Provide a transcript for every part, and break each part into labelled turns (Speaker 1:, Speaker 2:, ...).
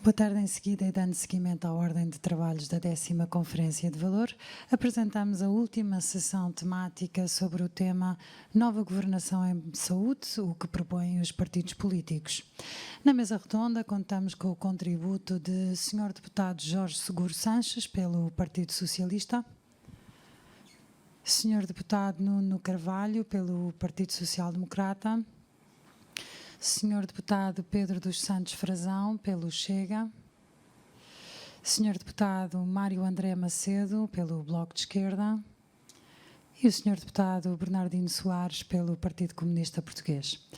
Speaker 1: Boa tarde. Em seguida, e dando seguimento à ordem de trabalhos da 10ª Conferência de Valor, apresentamos a última sessão temática sobre o tema Nova Governação em Saúde, o que propõem os partidos políticos. Na mesa redonda, contamos com o contributo de Sr. Deputado Jorge Seguro Sanches, pelo Partido Socialista, Sr. Deputado Nuno Carvalho, pelo Partido Social Democrata, Sr. Deputado Pedro dos Santos Frazão, pelo Chega, Sr. Deputado Mário André Macedo, pelo Bloco de Esquerda, e o Sr. Deputado Bernardino Soares, pelo Partido Comunista Português.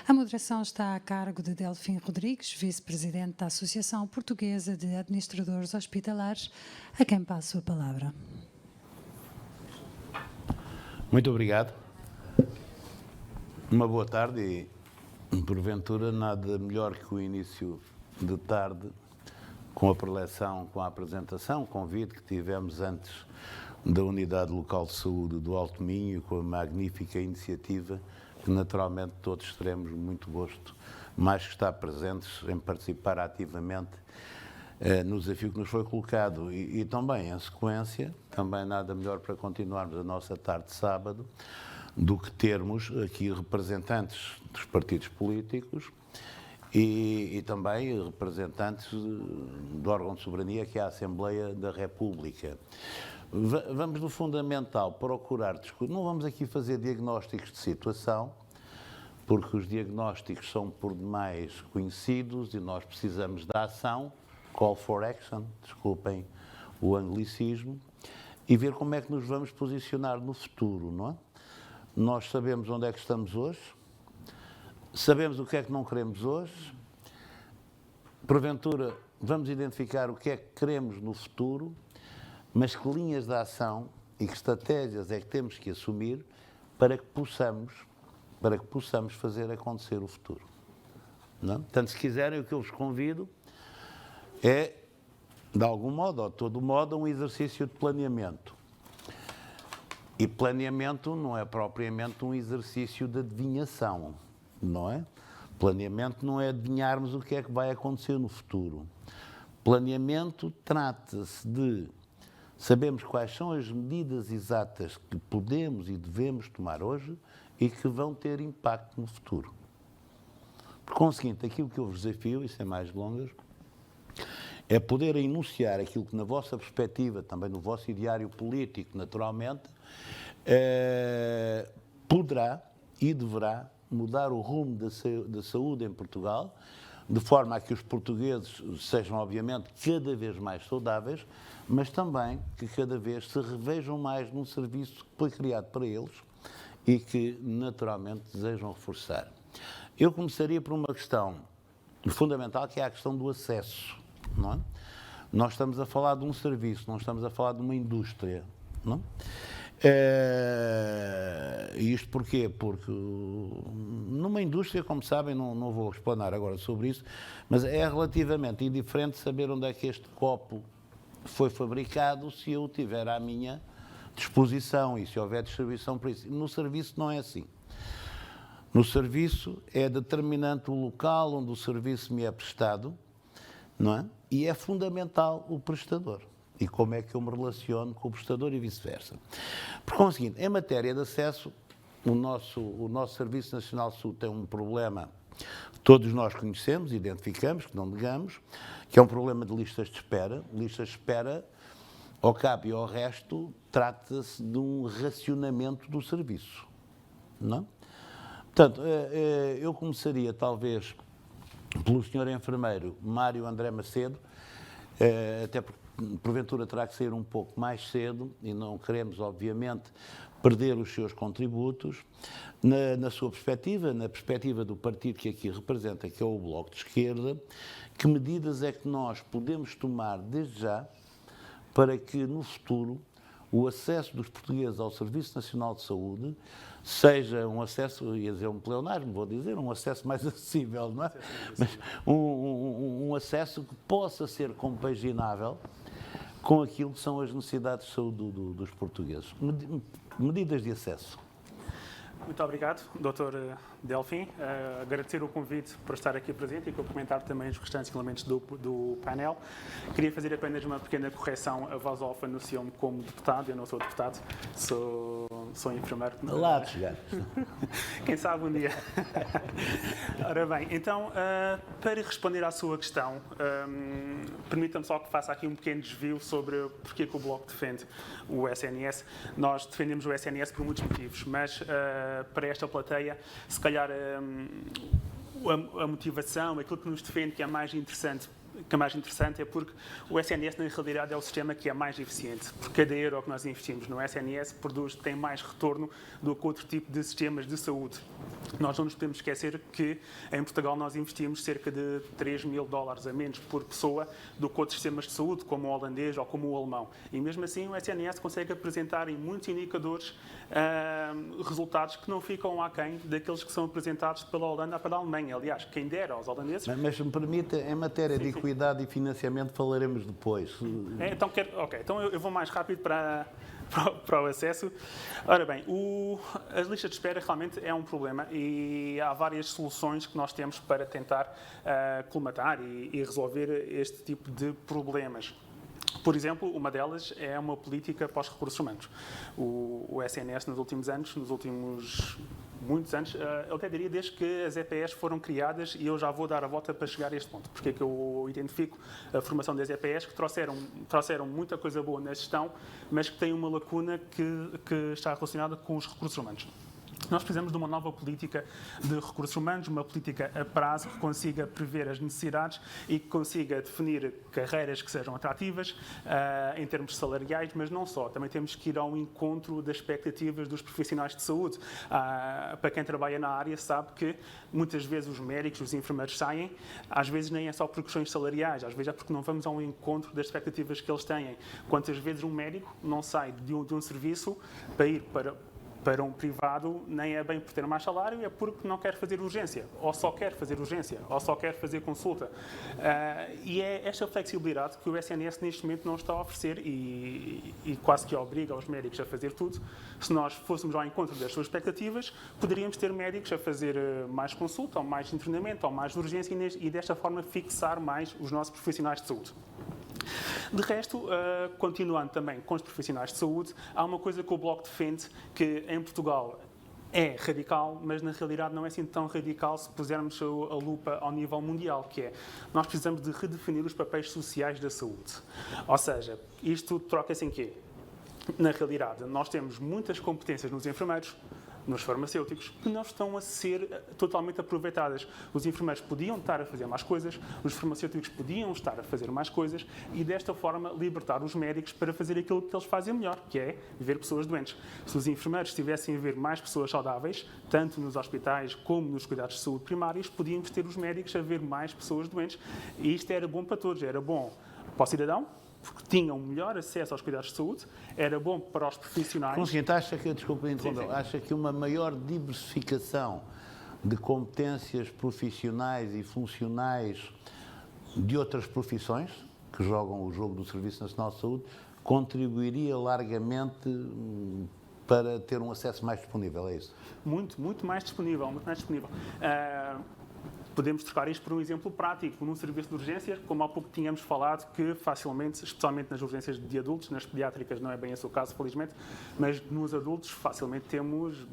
Speaker 1: A moderação está a cargo de Delfim Rodrigues, Vice-Presidente da Associação Portuguesa de Administradores Hospitalares, a quem passo a palavra.
Speaker 2: Muito obrigado. Uma boa tarde e, porventura, nada melhor que o início de tarde com a preleção, com a apresentação, convite que tivemos antes da Unidade Local de Saúde do Alto Minho, com a magnífica iniciativa que naturalmente todos teremos muito gosto, mais que estar presentes em participar ativamente no desafio que nos foi colocado e também em sequência, também nada melhor para continuarmos a nossa tarde de sábado do que termos aqui representantes dos partidos políticos e também representantes do órgão de soberania que é a Assembleia da República. Vamos, no fundamental, procurar discutir. Não vamos aqui fazer diagnósticos de situação, porque os diagnósticos são por demais conhecidos e nós precisamos da ação, call for action, desculpem o anglicismo, e ver como é que nos vamos posicionar no futuro, não é? Nós sabemos onde é que estamos hoje, sabemos o que é que não queremos hoje, porventura vamos identificar o que é que queremos no futuro, mas que linhas de ação e que estratégias é que temos que assumir para que possamos fazer acontecer o futuro. Não? Portanto, se quiserem, o que eu vos convido é, de algum modo, ou de todo modo, um exercício de planeamento. E planeamento não é propriamente um exercício de adivinhação, não é? Planeamento não é adivinharmos o que é que vai acontecer no futuro. Planeamento trata-se de sabermos quais são as medidas exatas que podemos e devemos tomar hoje e que vão ter impacto no futuro. Por conseguinte, aquilo que eu vos desafio, e sem mais delongas, é poder enunciar aquilo que, na vossa perspectiva, também no vosso ideário político, naturalmente, poderá e deverá mudar o rumo da saúde em Portugal, de forma a que os portugueses sejam, obviamente, cada vez mais saudáveis, mas também que cada vez se revejam mais num serviço que foi criado para eles e que, naturalmente, desejam reforçar. Eu começaria por uma questão fundamental, que é a questão do acesso. Não é? Nós estamos a falar de um serviço, não estamos a falar de uma indústria. Não é? E isto porquê? Porque numa indústria, como sabem, não vou explanar agora sobre isso, mas é relativamente indiferente saber onde é que este copo foi fabricado se eu o tiver à minha disposição e se houver distribuição para isso. No serviço não é assim. No serviço é determinante o local onde o serviço me é prestado, não é? E é fundamental o prestador. E como é que eu me relaciono com o prestador e vice-versa. Por conseguinte, em matéria de acesso, o nosso Serviço Nacional de Saúde tem um problema que todos nós conhecemos, identificamos, que não negamos, que é um problema de listas de espera. Listas de espera, ao cabo e ao resto, trata-se de um racionamento do serviço. Não é? Portanto, eu começaria, talvez, pelo Sr. Enfermeiro Mário André Macedo, até porque porventura terá que sair um pouco mais cedo e não queremos, obviamente, perder os seus contributos. Na sua perspectiva, na perspectiva do partido que aqui representa, que é o Bloco de Esquerda, que medidas é que nós podemos tomar desde já para que no futuro o acesso dos portugueses ao Serviço Nacional de Saúde seja um acesso, ia dizer um pleonasmo, vou dizer, um acesso mais acessível, não é? Mas um acesso que possa ser compaginável com aquilo que são as necessidades de saúde dos portugueses. Medidas de acesso.
Speaker 3: Muito obrigado, Dr. Delfim. Agradecer o convite por estar aqui presente e comentar também os restantes elementos do painel. Queria fazer apenas uma pequena correção. A voz off anunciou-me como deputado. Eu não sou deputado, sou enfermeiro.
Speaker 2: Lá de chegar.
Speaker 3: Quem sabe um dia. Ora bem, então, para responder à sua questão, permita-me só que faça aqui um pequeno desvio sobre porque que o Bloco defende o SNS. Nós defendemos o SNS por muitos motivos, mas para esta plateia, se calhar a motivação, aquilo que nos defende que é mais interessante é porque o SNS, na realidade, é o sistema que é mais eficiente. Por cada euro que nós investimos no SNS, tem mais retorno do que outro tipo de sistemas de saúde. Nós não nos podemos esquecer que, em Portugal, nós investimos cerca de $3.000 a menos por pessoa do que outros sistemas de saúde, como o holandês ou como o alemão. E, mesmo assim, o SNS consegue apresentar em muitos indicadores resultados que não ficam aquém daqueles que são apresentados pela Holanda ou pela Alemanha. Aliás, quem dera aos holandeses...
Speaker 2: Mas me permite, em matéria de equidade e financiamento, falaremos depois.
Speaker 3: Então eu vou mais rápido para o acesso. Ora bem, as listas de espera realmente é um problema e há várias soluções que nós temos para tentar colmatar e resolver este tipo de problemas. Por exemplo, uma delas é uma política para os recursos humanos. O SNS, nos últimos muitos anos, eu até diria desde que as EPS foram criadas, e eu já vou dar a volta para chegar a este ponto, porque é que eu identifico a formação das EPS, que trouxeram muita coisa boa na gestão, mas que tem uma lacuna que está relacionada com os recursos humanos. Nós precisamos de uma nova política de recursos humanos, uma política a prazo que consiga prever as necessidades e que consiga definir carreiras que sejam atrativas em termos salariais, mas não só. Também temos que ir ao encontro das expectativas dos profissionais de saúde. Para quem trabalha na área sabe que muitas vezes os médicos, os enfermeiros saem, às vezes nem é só por questões salariais, às vezes é porque não vamos ao encontro das expectativas que eles têm. Quantas vezes um médico não sai de um serviço para ir para um privado, nem é bem por ter mais salário, é porque não quer fazer urgência, ou só quer fazer urgência, ou só quer fazer consulta. E é esta flexibilidade que o SNS neste momento não está a oferecer e quase que obriga os médicos a fazer tudo. Se nós fôssemos ao encontro das suas expectativas, poderíamos ter médicos a fazer mais consulta, ou mais internamento, ou mais urgência e desta forma fixar mais os nossos profissionais de saúde. De resto, continuando também com os profissionais de saúde, há uma coisa que o Bloco defende, que em Portugal é radical, mas na realidade não é assim tão radical se pusermos a lupa ao nível mundial, que é, nós precisamos de redefinir os papéis sociais da saúde. Ou seja, isto troca-se em quê? Na realidade, nós temos muitas competências nos enfermeiros, nos farmacêuticos, que não estão a ser totalmente aproveitadas. Os enfermeiros podiam estar a fazer mais coisas, os farmacêuticos podiam estar a fazer mais coisas e, desta forma, libertar os médicos para fazer aquilo que eles fazem melhor, que é ver pessoas doentes. Se os enfermeiros estivessem a ver mais pessoas saudáveis, tanto nos hospitais como nos cuidados de saúde primários, podíamos ter os médicos a ver mais pessoas doentes. E isto era bom para todos. Era bom para o cidadão, porque tinham melhor acesso aos cuidados de saúde, era bom para os profissionais.
Speaker 2: Consciente, acha que uma maior diversificação de competências profissionais e funcionais de outras profissões, que jogam o jogo do Serviço Nacional de Saúde, contribuiria largamente para ter um acesso mais disponível, é isso?
Speaker 3: Muito mais disponível, podemos trocar isto por um exemplo prático. Num serviço de urgências, como há pouco tínhamos falado, que facilmente, especialmente nas urgências de adultos, nas pediátricas não é bem esse o caso, felizmente, mas nos adultos facilmente temos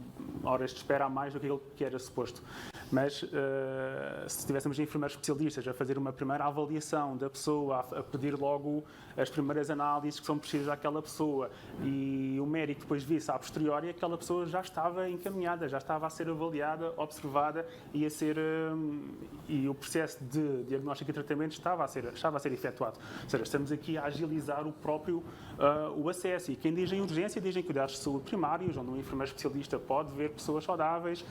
Speaker 3: horas de espera a mais do que aquilo que era suposto. Mas se tivéssemos enfermeiros especialistas a fazer uma primeira avaliação da pessoa, a pedir logo as primeiras análises que são precisas àquela pessoa e o médico depois visse a posteriori, aquela pessoa já estava encaminhada, já estava a ser avaliada, observada e o processo de diagnóstico e tratamento estava a ser efetuado. Ou seja, estamos aqui a agilizar o acesso. E quem diz em urgência, diz em cuidados de saúde primários, onde um enfermeiro especialista pode ver pessoas saudáveis,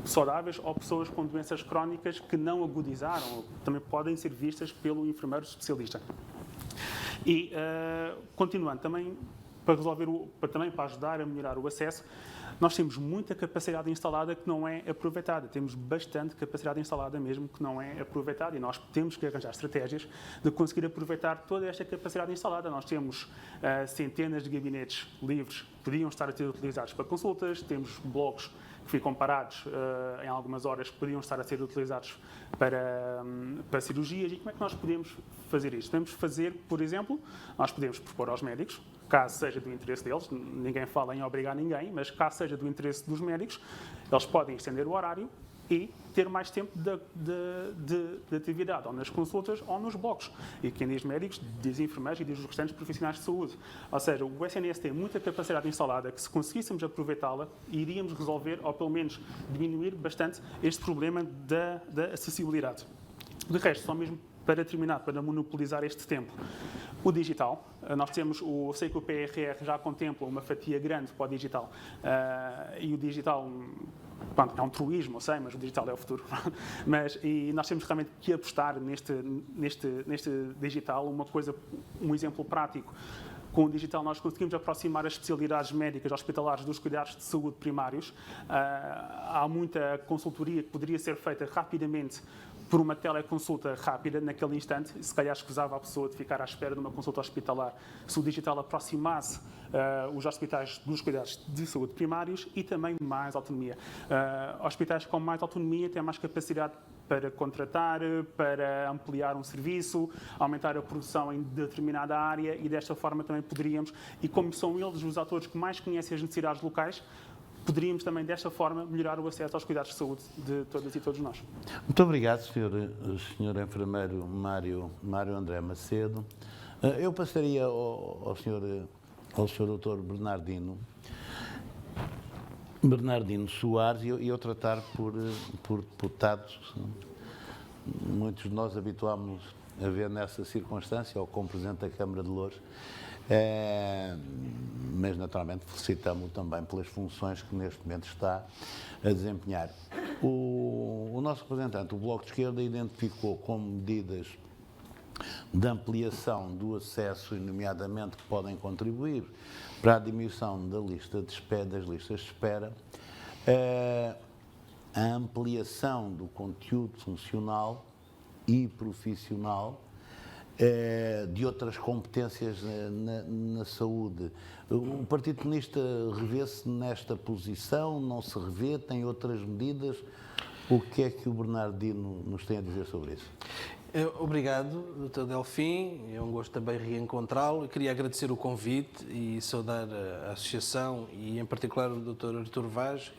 Speaker 3: saudáveis ou pessoas com doenças crónicas que não agudizaram, também podem ser vistas pelo enfermeiro especialista. E, continuando, também para ajudar a melhorar o acesso, nós temos muita capacidade instalada que não é aproveitada. Temos bastante capacidade instalada mesmo que não é aproveitada e nós temos que arranjar estratégias de conseguir aproveitar toda esta capacidade instalada. Nós temos centenas de gabinetes livres que podiam estar a ser utilizados para consultas, temos blogs que ficam parados em algumas horas, que podiam estar a ser utilizados para cirurgias. E como é que nós podemos fazer isto? Podemos fazer, por exemplo, nós podemos propor aos médicos, caso seja do interesse deles, ninguém fala em obrigar ninguém, mas caso seja do interesse dos médicos, eles podem estender o horário e ter mais tempo de atividade, ou nas consultas ou nos blocos. E quem diz médicos, diz enfermeiros e diz os restantes profissionais de saúde. Ou seja, o SNS tem muita capacidade instalada que, se conseguíssemos aproveitá-la, iríamos resolver, ou pelo menos diminuir bastante, este problema da acessibilidade. De resto, só mesmo para terminar, para monopolizar este tempo, o digital. Nós temos, sei que o PRR já contempla uma fatia grande para o digital, e o digital, pronto, é um truísmo, eu sei, mas o digital é o futuro. E nós temos realmente que apostar neste digital, um exemplo prático. Com o digital nós conseguimos aproximar as especialidades médicas hospitalares dos cuidados de saúde primários. Há muita consultoria que poderia ser feita rapidamente por uma teleconsulta rápida, naquele instante. Se calhar escusava a pessoa de ficar à espera de uma consulta hospitalar, se o digital aproximasse os hospitais dos cuidados de saúde primários e também mais autonomia. Hospitais com mais autonomia têm mais capacidade para contratar, para ampliar um serviço, aumentar a produção em determinada área e desta forma também poderíamos, e como são eles os atores que mais conhecem as necessidades locais, poderíamos também desta forma melhorar o acesso aos cuidados de saúde de todas e todos nós.
Speaker 2: Muito obrigado, Sr. Enfermeiro Mário André Macedo. Eu passaria ao Sr. Dr. Bernardino Soares e eu tratar por deputados. Muitos de nós habituámos a ver nessa circunstância, ou como Presidente da Câmara de Loures, mas naturalmente felicitamos-o também pelas funções que neste momento está a desempenhar. O nosso representante, o Bloco de Esquerda, identificou como medidas de ampliação do acesso, e nomeadamente que podem contribuir para a diminuição das listas de espera, a ampliação do conteúdo funcional e profissional de outras competências na saúde. O Partido Comunista revê-se nesta posição, não se revê, tem outras medidas? O que é que o Bernardino nos tem a dizer sobre isso?
Speaker 4: Obrigado, Dr. Delfim. É um gosto também reencontrá-lo. Queria agradecer o convite e saudar a associação e, em particular, o Dr. Artur Vaz,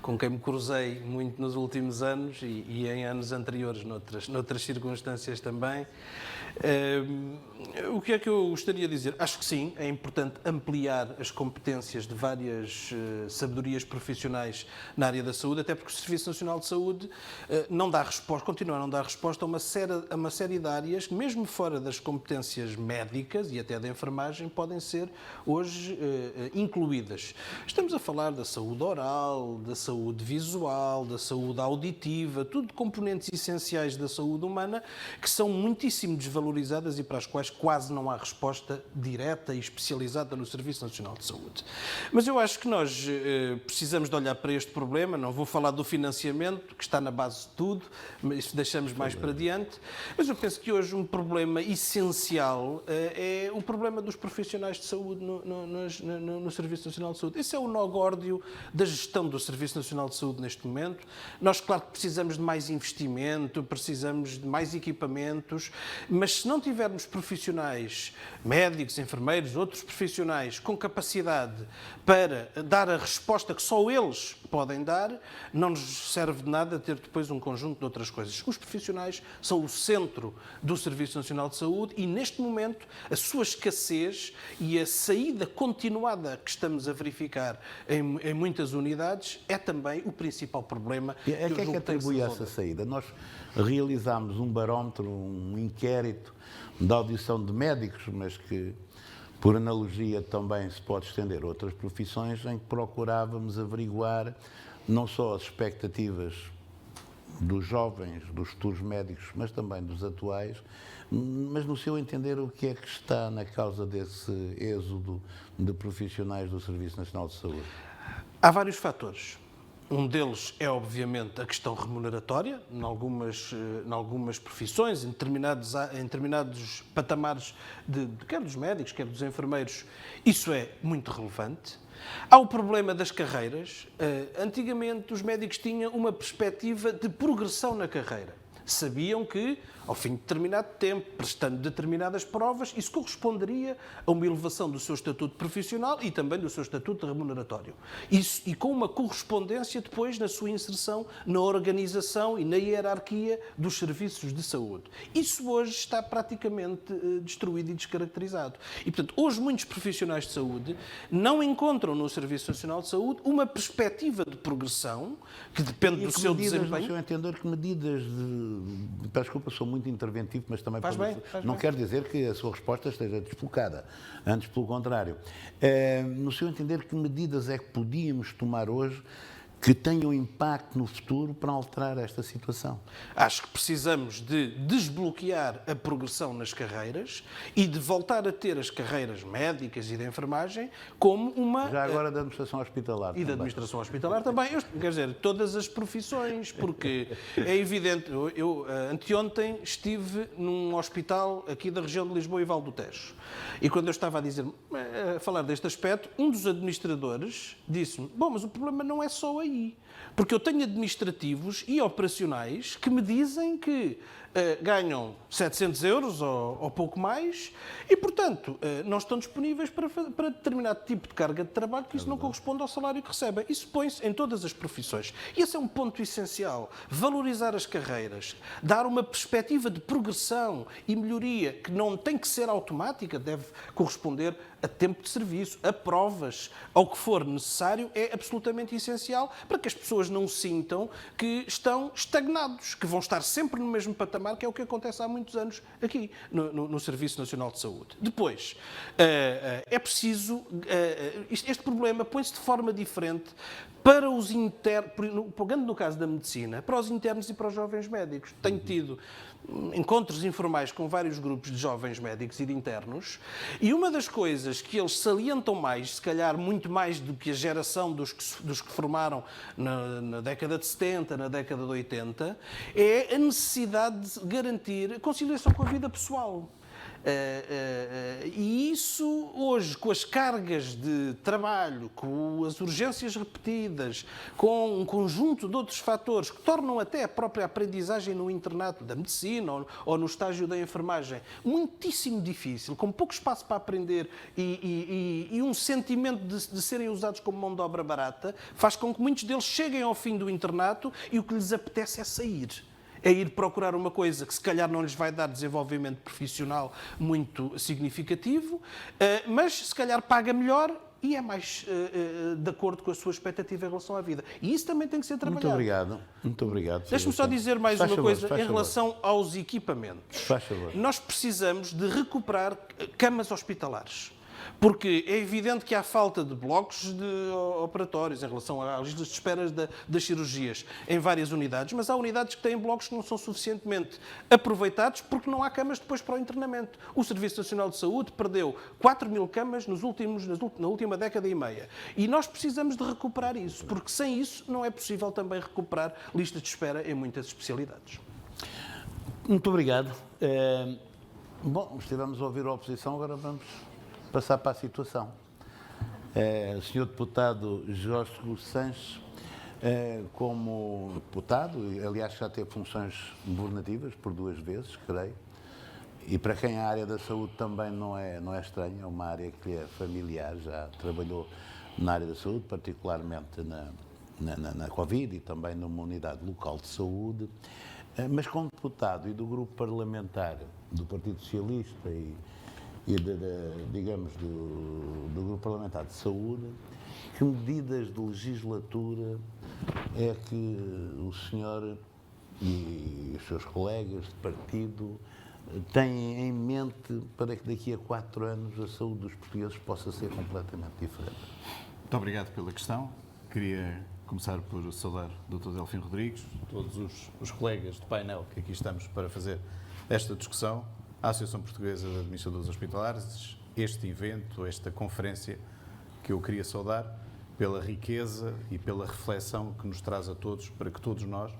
Speaker 4: com quem me cruzei muito nos últimos anos e em anos anteriores, noutras circunstâncias também. O que é que eu gostaria de dizer? Acho que sim, é importante ampliar as competências de várias sabedorias profissionais na área da saúde, até porque o Serviço Nacional de Saúde não dá resposta, continua a não dar resposta a uma série de áreas que, mesmo fora das competências médicas e até da enfermagem, podem ser hoje incluídas. Estamos a falar da saúde oral, da saúde visual, da saúde auditiva, tudo componentes essenciais da saúde humana que são muitíssimo desvalorizadas e para as quais quase não há resposta direta e especializada no Serviço Nacional de Saúde. Mas eu acho que nós precisamos de olhar para este problema. Não vou falar do financiamento, que está na base de tudo, mas isso deixamos mais para diante. Mas eu penso que hoje um problema essencial é o problema dos profissionais de saúde no Serviço Nacional de Saúde. Esse é o nó górdio da gestão do Serviço Nacional de Saúde neste momento. Nós, claro que precisamos de mais investimento, precisamos de mais equipamentos, mas se não tivermos profissionais, médicos, enfermeiros, outros profissionais com capacidade para dar a resposta que só eles podem dar, não nos serve de nada ter depois um conjunto de outras coisas. Os profissionais são o centro do Serviço Nacional de Saúde e, neste momento, a sua escassez e a saída continuada que estamos a verificar em muitas unidades é também o principal problema.
Speaker 2: A que é que atribui essa saída? Nós realizámos um barómetro, um inquérito de audição de médicos, mas que, por analogia, também se pode estender a outras profissões, em que procurávamos averiguar não só as expectativas dos jovens, dos futuros médicos, mas também dos atuais, mas no seu entender o que é que está na causa desse êxodo de profissionais do Serviço Nacional de Saúde?
Speaker 4: Há vários fatores. Um deles é, obviamente, a questão remuneratória, em algumas profissões, em determinados patamares, quer dos médicos, quer dos enfermeiros, isso é muito relevante. Há o problema das carreiras. Antigamente, os médicos tinham uma perspectiva de progressão na carreira. Sabiam que, ao fim de determinado tempo, prestando determinadas provas, isso corresponderia a uma elevação do seu estatuto profissional e também do seu estatuto remuneratório. Isso, e com uma correspondência depois na sua inserção na organização e na hierarquia dos serviços de saúde. Isso hoje está praticamente destruído e descaracterizado. E, portanto, hoje muitos profissionais de saúde não encontram no Serviço Nacional de Saúde uma perspectiva de progressão que depende do seu desempenho.
Speaker 2: No seu entender, que medidas de... Peço desculpa, sou muito interventivo, mas também não quer dizer que a sua resposta esteja desfocada. Antes, pelo contrário. No seu entender, que medidas é que podíamos tomar hoje que tenham impacto no futuro para alterar esta situação?
Speaker 4: Acho que precisamos de desbloquear a progressão nas carreiras e de voltar a ter as carreiras médicas e de enfermagem como uma...
Speaker 2: Já agora da administração hospitalar.
Speaker 4: E da administração hospitalar também. Quer dizer, todas as profissões, porque é evidente, eu anteontem estive num hospital aqui da região de Lisboa e Val do Tejo. E quando eu estava a falar deste aspecto, um dos administradores disse-me: bom, mas o problema não é só aí. Porque eu tenho administrativos e operacionais que me dizem que ganham 700 euros ou pouco mais e, portanto, não estão disponíveis para determinado tipo de carga de trabalho que isso não corresponde ao salário que recebem. Isso põe-se em todas as profissões. E esse é um ponto essencial. Valorizar as carreiras, dar uma perspectiva de progressão e melhoria que não tem que ser automática, deve corresponder a tempo de serviço, a provas, ao que for necessário, é absolutamente essencial para que as pessoas não sintam que estão estagnados, que vão estar sempre no mesmo patamar, que é o que acontece há muitos anos aqui no Serviço Nacional de Saúde. Depois, é preciso... Este problema põe-se de forma diferente para os internos, pegando no caso da medicina, para os internos e para os jovens médicos. Tenho tido encontros informais com vários grupos de jovens médicos e de internos, e uma das coisas que eles salientam mais, se calhar muito mais do que a geração dos que formaram na década de 70, na década de 80, é a necessidade de garantir a conciliação com a vida pessoal. E isso hoje, com as cargas de trabalho, com as urgências repetidas, com um conjunto de outros fatores que tornam até a própria aprendizagem no internato da medicina ou no estágio da enfermagem muitíssimo difícil, com pouco espaço para aprender e um sentimento de serem usados como mão de obra barata, faz com que muitos deles cheguem ao fim do internato e o que lhes apetece é sair. É ir procurar uma coisa que se calhar não lhes vai dar desenvolvimento profissional muito significativo, mas se calhar paga melhor e é mais de acordo com a sua expectativa em relação à vida. E isso também tem que ser trabalhado.
Speaker 2: Muito obrigado. Muito obrigado.
Speaker 4: Deixe-me só dizer mais uma coisa em relação aos equipamentos.
Speaker 2: Faz favor.
Speaker 4: Nós precisamos de recuperar camas hospitalares. Porque é evidente que há falta de blocos de operatórios em relação às listas de espera das cirurgias em várias unidades, mas há unidades que têm blocos que não são suficientemente aproveitados porque não há camas depois para o internamento. O Serviço Nacional de Saúde perdeu 4.000 camas na última década e meia. E nós precisamos de recuperar isso, porque sem isso não é possível também recuperar listas de espera em muitas especialidades.
Speaker 2: Muito obrigado. Bom, estivemos a ouvir a oposição, agora vamos passar para a situação. Senhor Deputado Jorge Seguro Sanches, como deputado, aliás já teve funções governativas por 2 vezes, creio, e para quem a área da saúde também não é estranha, é uma área que é familiar, já trabalhou na área da saúde, particularmente na Covid e também numa unidade local de saúde, mas como deputado e do grupo parlamentar do Partido Socialista e digamos, do Grupo Parlamentar de Saúde, que medidas de legislatura é que o senhor e os seus colegas de partido têm em mente para que daqui a 4 anos a saúde dos portugueses possa ser completamente diferente?
Speaker 5: Muito obrigado pela questão. Queria começar por saudar o Dr. Delfim Rodrigues, todos os colegas de painel que aqui estamos para fazer esta discussão, a Associação Portuguesa de Administradores Hospitalares, este evento, esta conferência que eu queria saudar pela riqueza e pela reflexão que nos traz a todos, para que todos nós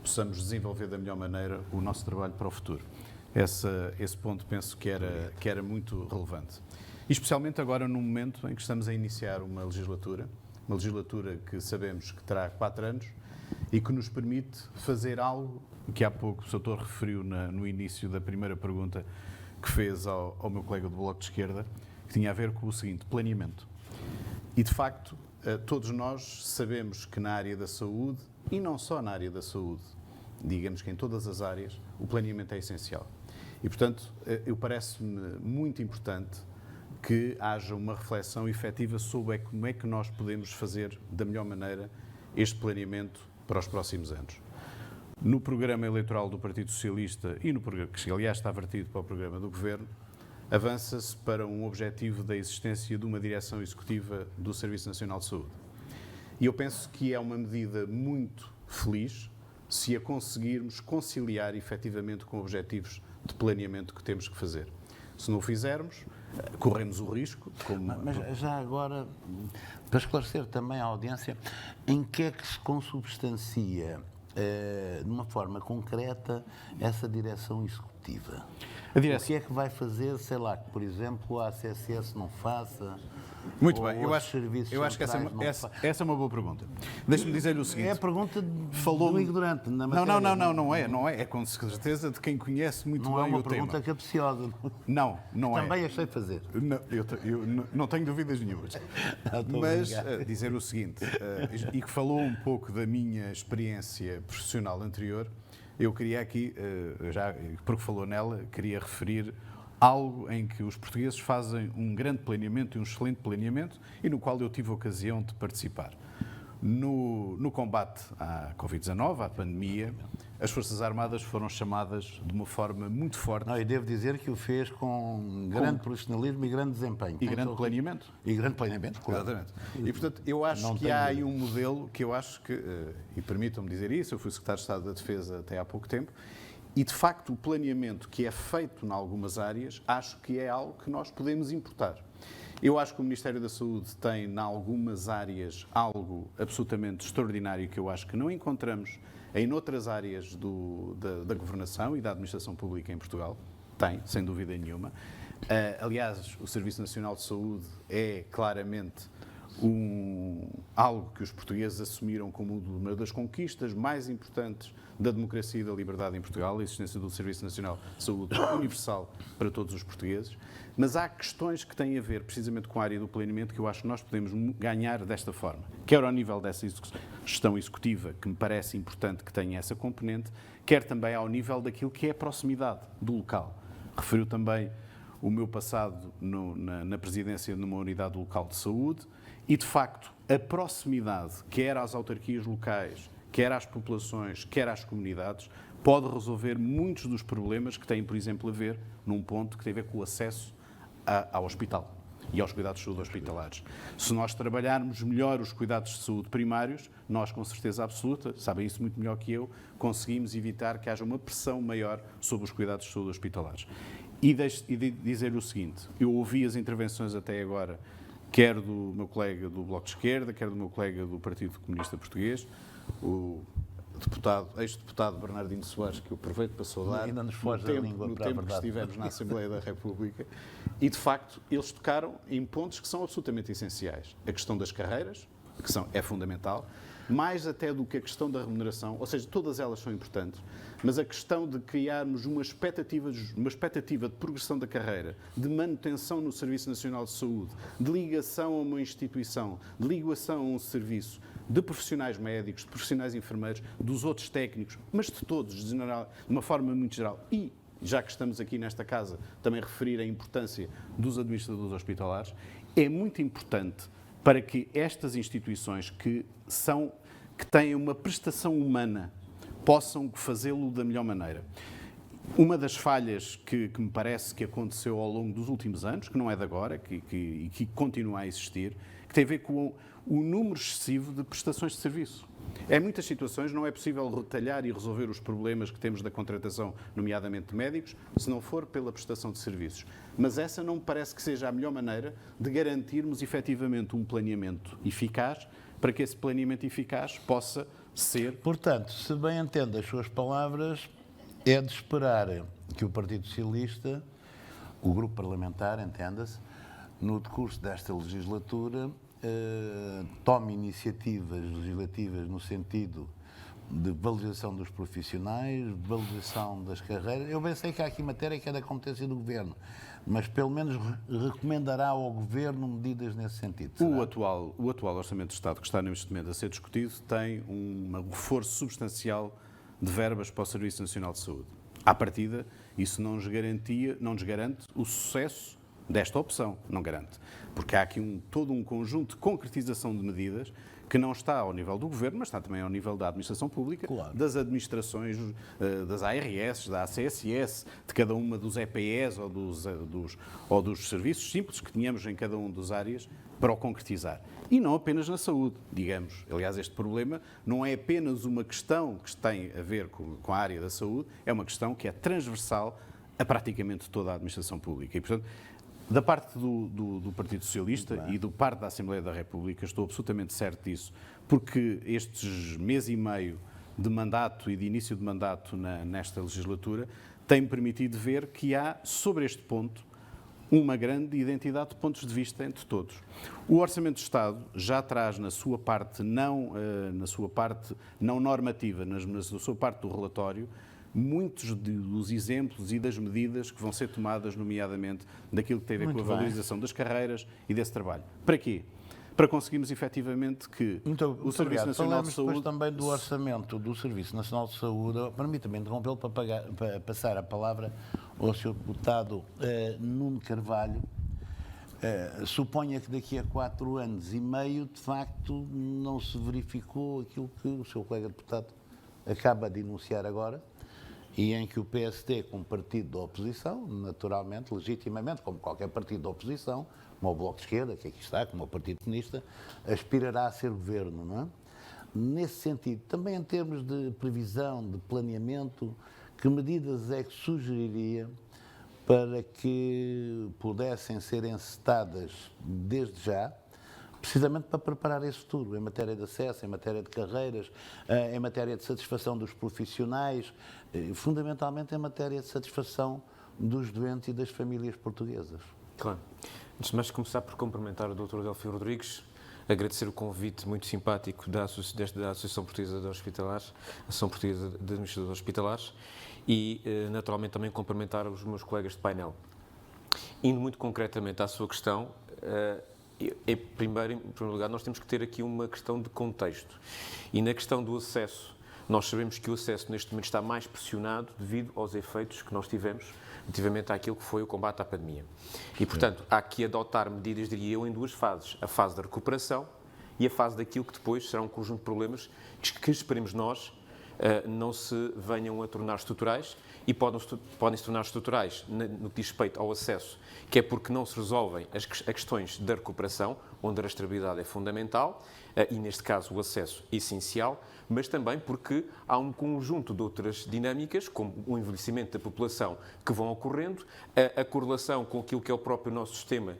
Speaker 5: possamos desenvolver da melhor maneira o nosso trabalho para o futuro. Esse ponto penso que era muito relevante. E especialmente agora num momento em que estamos a iniciar uma legislatura que sabemos que terá 4 anos e que nos permite fazer algo que há pouco o Sr. referiu no início da primeira pergunta que fez ao meu colega do Bloco de Esquerda, que tinha a ver com o seguinte: planeamento. E de facto, todos nós sabemos que na área da saúde, e não só na área da saúde, digamos que em todas as áreas, o planeamento é essencial. E, portanto, parece-me muito importante que haja uma reflexão efetiva sobre como é que nós podemos fazer da melhor maneira este planeamento para os próximos anos. No programa eleitoral do Partido Socialista e no programa, que aliás está vertido para o programa do Governo, avança-se para um objetivo da existência de uma direção executiva do Serviço Nacional de Saúde. E eu penso que é uma medida muito feliz se a conseguirmos conciliar efetivamente com objetivos de planeamento que temos que fazer. Se não o fizermos, corremos o risco.
Speaker 2: Mas já agora, para esclarecer também à audiência, em que é que se consubstancia, de uma forma concreta, essa direção executiva? O que é que vai fazer, sei lá, que por exemplo a ACSS não faça?
Speaker 5: Muito
Speaker 2: ou
Speaker 5: bem, eu acho que essa é uma boa pergunta. Deixe-me dizer-lhe o seguinte.
Speaker 2: É a pergunta do ignorante.
Speaker 5: Não é. É com certeza de quem conhece muito bem o tema.
Speaker 2: Não é uma pergunta capciosa.
Speaker 5: Não é.
Speaker 2: Também achei fazer.
Speaker 5: Eu não tenho dúvidas nenhumas. Mas dizer o seguinte, e que falou um pouco da minha experiência profissional anterior, eu queria aqui, já porque falou nela, queria referir algo em que os portugueses fazem um grande planeamento e um excelente planeamento e no qual eu tive a ocasião de participar. No combate à Covid-19, à pandemia, as Forças Armadas foram chamadas de uma forma muito forte.
Speaker 2: E devo dizer que o fez com grande profissionalismo e grande desempenho.
Speaker 5: E grande planeamento.
Speaker 2: E grande planeamento, claro.
Speaker 5: Exatamente. E, portanto, eu acho que há aí um modelo que eu acho que, e permitam-me dizer isso, eu fui Secretário de Estado da Defesa até há pouco tempo, e, de facto, o planeamento que é feito em algumas áreas, acho que é algo que nós podemos importar. Eu acho que o Ministério da Saúde tem, em algumas áreas, algo absolutamente extraordinário que eu acho que não encontramos em outras áreas da governação e da administração pública em Portugal. Tem, sem dúvida nenhuma. Aliás, o Serviço Nacional de Saúde é claramente algo que os portugueses assumiram como uma das conquistas mais importantes da democracia e da liberdade em Portugal, a existência do Serviço Nacional de Saúde universal para todos os portugueses. Mas há questões que têm a ver precisamente com a área do planeamento que eu acho que nós podemos ganhar desta forma. Quer ao nível dessa gestão executiva, que me parece importante que tenha essa componente, quer também ao nível daquilo que é a proximidade do local. Referiu também o meu passado na presidência de uma unidade local de saúde e, de facto, a proximidade, quer às autarquias locais, quer às populações, quer às comunidades, pode resolver muitos dos problemas que têm, por exemplo, a ver num ponto que tem a ver com o acesso ao hospital e aos cuidados de saúde hospitalares. Se nós trabalharmos melhor os cuidados de saúde primários, nós, com certeza absoluta, sabem isso muito melhor que eu, conseguimos evitar que haja uma pressão maior sobre os cuidados de saúde hospitalares. E dizer-lhe o seguinte, eu ouvi as intervenções até agora, quer do meu colega do Bloco de Esquerda, quer do meu colega do Partido Comunista Português, o ex-deputado Bernardino Soares, que eu aproveito para saudar,
Speaker 2: ainda nos foge
Speaker 5: no
Speaker 2: a língua para a
Speaker 5: tempo que
Speaker 2: verdade.
Speaker 5: estivemos na Assembleia da República, e de facto eles tocaram em pontos que são absolutamente essenciais. A questão das carreiras, que é fundamental, mais até do que a questão da remuneração, ou seja, todas elas são importantes, mas a questão de criarmos uma expectativa de progressão da carreira, de manutenção no Serviço Nacional de Saúde, de ligação a uma instituição, de ligação a um serviço, de profissionais médicos, de profissionais enfermeiros, dos outros técnicos, mas de todos, de uma forma muito geral. E, já que estamos aqui nesta casa, também referir a importância dos administradores hospitalares, é muito importante para que estas instituições que têm uma prestação humana possam fazê-lo da melhor maneira. Uma das falhas que me parece que aconteceu ao longo dos últimos anos, que não é de agora, que continua a existir, que tem a ver com o número excessivo de prestações de serviço. Em muitas situações não é possível retalhar e resolver os problemas que temos da contratação, nomeadamente de médicos, se não for pela prestação de serviços. Mas essa não me parece que seja a melhor maneira de garantirmos efetivamente um planeamento eficaz, para que esse planeamento eficaz possa ser...
Speaker 2: Portanto, se bem entendo as suas palavras, é de esperar que o Partido Socialista, o grupo parlamentar, entenda-se, no decurso desta legislatura, tome iniciativas legislativas no sentido de valorização dos profissionais, valorização das carreiras. Eu bem sei que há aqui matéria que é da competência do Governo, mas pelo menos recomendará ao Governo medidas nesse sentido.
Speaker 5: O atual Orçamento de Estado que está neste momento a ser discutido tem um reforço substancial de verbas para o Serviço Nacional de Saúde. À partida, isso não nos garante o sucesso desta opção, não garante. Porque há aqui todo um conjunto de concretização de medidas que não está ao nível do Governo, mas está também ao nível da administração pública,
Speaker 2: claro,
Speaker 5: das administrações, das ARS, da ACSS, de cada uma dos EPS ou dos serviços simples que tínhamos em cada uma das áreas para o concretizar. E não apenas na saúde, digamos. Aliás, este problema não é apenas uma questão que tem a ver com a área da saúde, é uma questão que é transversal a praticamente toda a administração pública. E, portanto, da parte do Partido Socialista e do parte da Assembleia da República, estou absolutamente certo disso, porque estes mês e meio de mandato e de início de mandato nesta legislatura têm permitido ver que há, sobre este ponto, uma grande identidade de pontos de vista entre todos. O Orçamento de Estado já traz na sua parte não normativa, na sua parte do relatório, muitos dos exemplos e das medidas que vão ser tomadas, nomeadamente daquilo que tem a ver com a valorização das carreiras e desse trabalho. Para quê? Para conseguirmos efetivamente que o Serviço Nacional de Saúde...
Speaker 2: Depois também do orçamento do Serviço Nacional de Saúde. Permita-me interrompê-lo para passar a palavra ao Sr. Deputado Nuno Carvalho. Suponha que daqui a 4 anos e meio, de facto, não se verificou aquilo que o seu colega deputado acaba de enunciar agora, e em que o PSD, como partido da oposição, naturalmente, legitimamente, como qualquer partido da oposição, como o Bloco de Esquerda, que aqui está, como o Partido Comunista, aspirará a ser governo, não é? Nesse sentido, também em termos de previsão, de planeamento, que medidas é que sugeriria para que pudessem ser encetadas desde já, precisamente para preparar esse futuro, em matéria de acesso, em matéria de carreiras, em matéria de satisfação dos profissionais, fundamentalmente em matéria de satisfação dos doentes e das famílias portuguesas.
Speaker 6: Claro. Antes de mais, começar por cumprimentar o Dr. Delfim Rodrigues, agradecer o convite muito simpático da Associação Portuguesa de Hospitalares, Associação Portuguesa de Administradores Hospitalares, e, naturalmente, também cumprimentar os meus colegas de painel. Indo muito concretamente à sua questão, em primeiro lugar, nós temos que ter aqui uma questão de contexto. E na questão do acesso, nós sabemos que o acesso neste momento está mais pressionado devido aos efeitos que nós tivemos relativamente àquilo que foi o combate à pandemia. E, portanto, há que adotar medidas, diria eu, em 2 fases. A fase da recuperação e a fase daquilo que depois será um conjunto de problemas que esperemos nós não se venham a tornar estruturais, e podem se tornar estruturais no que diz respeito ao acesso, que é porque não se resolvem as questões da recuperação, onde a rastreabilidade é fundamental, e neste caso o acesso é essencial, mas também porque há um conjunto de outras dinâmicas, como o envelhecimento da população, que vão ocorrendo, a correlação com aquilo que é o próprio nosso sistema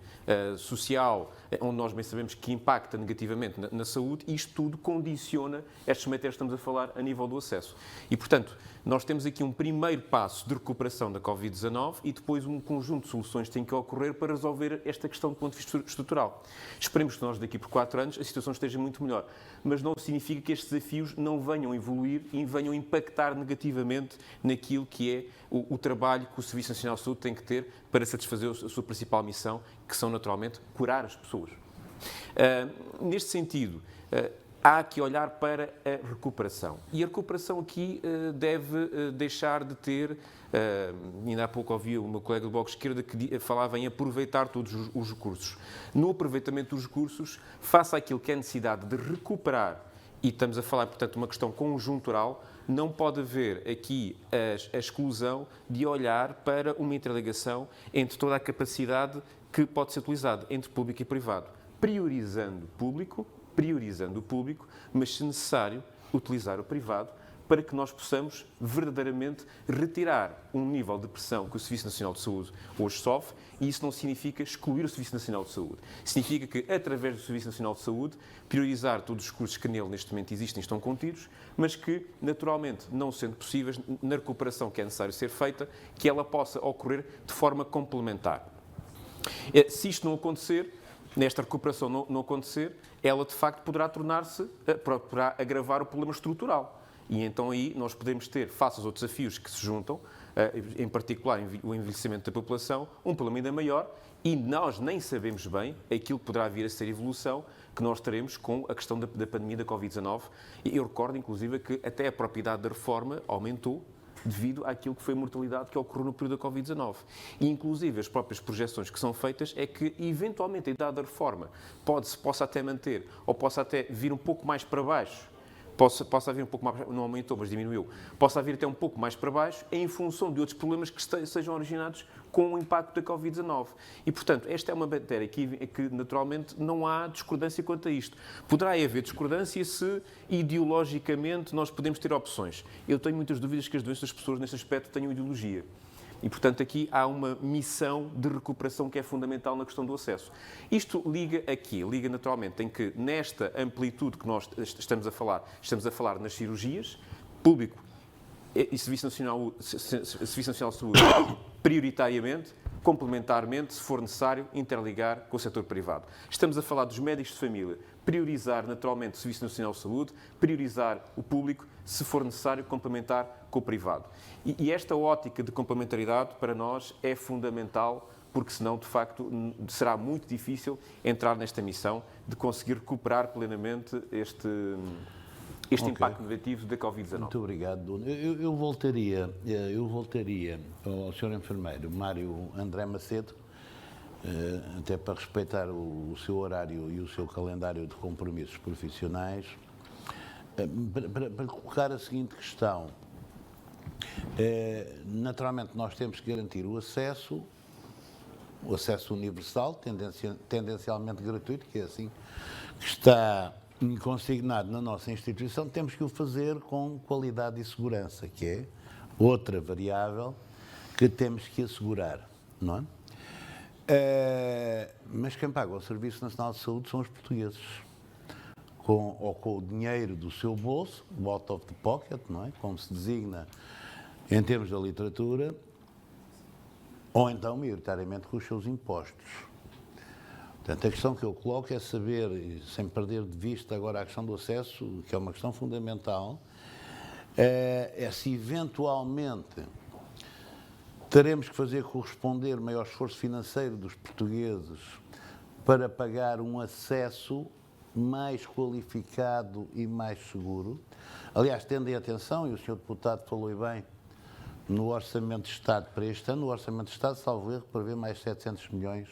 Speaker 6: social, onde nós bem sabemos que impacta negativamente na saúde, e isto tudo condiciona estas matérias que estamos a falar a nível do acesso. E, portanto, nós temos aqui um primeiro passo de recuperação da Covid-19 e depois um conjunto de soluções que têm que ocorrer para resolver esta questão do ponto de vista estrutural. Esperemos que nós, daqui por 4 anos, a situação esteja muito melhor, mas não significa que estes desafios não venham a evoluir e venham a impactar negativamente naquilo que é o trabalho que o Serviço Nacional de Saúde tem que ter para satisfazer a sua principal missão, que são, naturalmente, curar as pessoas. Neste sentido, há que olhar para a recuperação. E a recuperação aqui deve deixar de ter, ainda há pouco ouvi o meu colega do Bloco de Esquerda que falava em aproveitar todos os recursos. No aproveitamento dos recursos, faça aquilo que é necessidade de recuperar, e estamos a falar, portanto, de uma questão conjuntural, não pode haver aqui a exclusão de olhar para uma interligação entre toda a capacidade que pode ser utilizada entre público e privado, priorizando o público, mas, se necessário, utilizar o privado para que nós possamos verdadeiramente retirar um nível de pressão que o Serviço Nacional de Saúde hoje sofre, e isso não significa excluir o Serviço Nacional de Saúde. Significa que, através do Serviço Nacional de Saúde, priorizar todos os recursos que nele neste momento existem e estão contidos, mas que, naturalmente, não sendo possíveis, na recuperação que é necessário ser feita, que ela possa ocorrer de forma complementar. Se isto não acontecer, nesta recuperação não acontecer, ela de facto poderá poderá agravar o problema estrutural. E então aí nós podemos ter, face aos outros desafios que se juntam, em particular o envelhecimento da população, um problema ainda maior, e nós nem sabemos bem aquilo que poderá vir a ser a evolução que nós teremos com a questão da pandemia da Covid-19. E eu recordo, inclusive, que até a própria idade da reforma aumentou devido àquilo que foi a mortalidade que ocorreu no período da Covid-19. E, inclusive, as próprias projeções que são feitas é que, eventualmente, a idade da reforma possa até manter, ou possa até vir um pouco mais para baixo, possa haver um pouco mais, não aumentou, mas diminuiu, possa haver até um pouco mais para baixo, em função de outros problemas que sejam originados com o impacto da Covid-19. E, portanto, esta é uma matéria que, naturalmente, não há discordância quanto a isto. Poderá haver discordância se, ideologicamente, nós podemos ter opções. Eu tenho muitas dúvidas que as doenças das pessoas, neste aspecto, tenham ideologia. E, portanto, aqui há uma missão de recuperação que é fundamental na questão do acesso. Isto liga aqui, liga naturalmente em que, nesta amplitude que nós estamos a falar nas cirurgias, público e Serviço Nacional de Saúde, prioritariamente, complementarmente, se for necessário, interligar com o setor privado. Estamos a falar dos médicos de família, priorizar naturalmente o Serviço Nacional de Saúde, priorizar o público, se for necessário, complementar com o privado. E esta ótica de complementaridade, para nós, é fundamental, porque senão, de facto, será muito difícil entrar nesta missão de conseguir recuperar plenamente este impacto negativo da Covid-19.
Speaker 2: Muito obrigado, Nuno. Eu voltaria ao Sr. Enfermeiro Mário André Macedo, até para respeitar o seu horário e o seu calendário de compromissos profissionais, para colocar a seguinte questão. Naturalmente, nós temos que garantir o acesso universal, tendencialmente gratuito, que é assim que está consignado na nossa instituição. Temos que o fazer com qualidade e segurança, que é outra variável que temos que assegurar, não é? Mas quem paga o Serviço Nacional de Saúde são os portugueses, com o dinheiro do seu bolso, out of the pocket, não é? Como se designa em termos da literatura, ou então, maioritariamente, com os seus impostos. Portanto, a questão que eu coloco é saber, sem perder de vista agora a questão do acesso, que é uma questão fundamental, é se eventualmente teremos que fazer corresponder maior esforço financeiro dos portugueses para pagar um acesso mais qualificado e mais seguro. Aliás, tendem atenção, e o Sr. Deputado falou bem, no Orçamento de Estado para este ano, o Orçamento de Estado, salvo erro, prevê mais 700 milhões